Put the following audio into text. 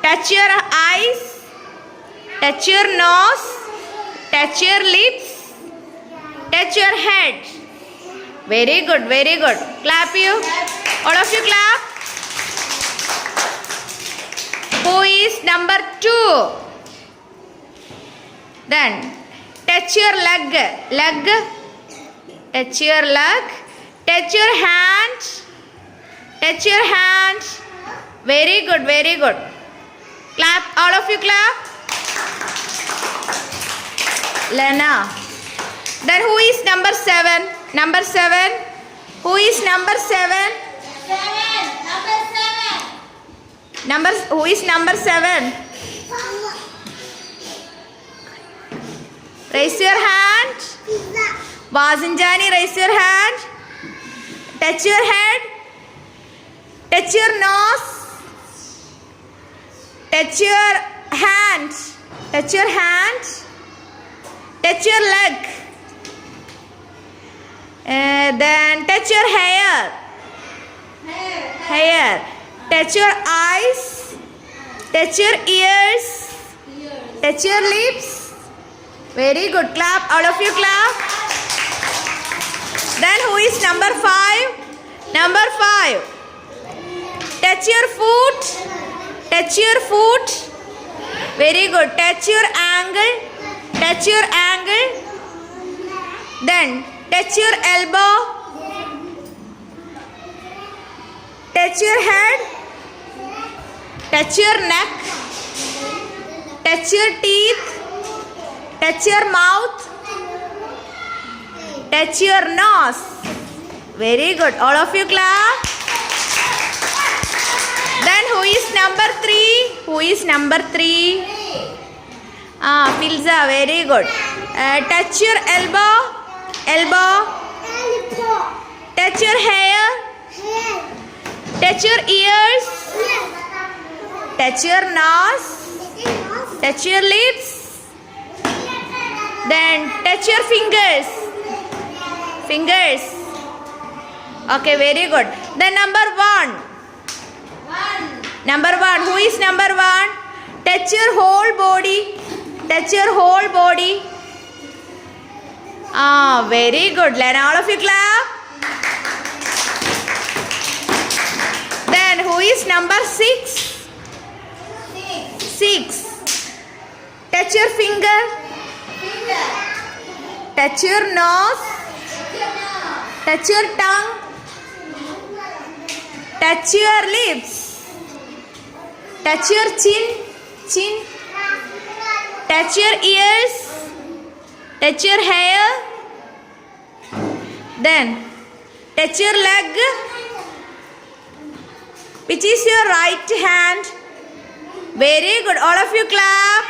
Touch your eyes. Touch your nose. Touch your lips. Touch your head. Very good, very good. Clap you. All of you clap. Who is number 2? Then touch your leg. Leg. Touch your leg. Touch your hand. Touch your hand. Very good, very good. Clap. All of you clap. Lena. Then who is number 7? Number 7. Who is number 7? Who is number 7? Raise your hand. Vasanjani, raise your hand. Touch your head. Touch your nose. Touch your hand. Touch your hand. Touch your leg. Then touch your hair. Hair. Touch your eyes. Touch your ears. Touch your lips. Very good. Clap. All of you clap. Then who is number 5? Number 5. Touch your foot. Touch your foot. Very good. Touch your ankle. Touch your ankle. Then touch your elbow. Touch your head. Touch your neck. Touch your teeth. Touch your mouth. Touch your nose. Very good. All of you clap. Then who is number 3? Who is number 3? Filza. Very good. Touch your elbow. Elbow. Touch your hair. Touch your ears. Touch your nose. Touch your lips. Then touch your fingers. Fingers. Okay, very good. Then number 1. Number 1. Who is number 1? Touch your whole body. Touch your whole body. Very good. Lena, all of you clap. Then who is number 6? 6. Touch your finger. Touch your nose. Touch your tongue. Touch your lips. Touch your chin. Touch your ears. Touch your hair. Then touch your leg. Which is your right hand? Very good. All of you clap.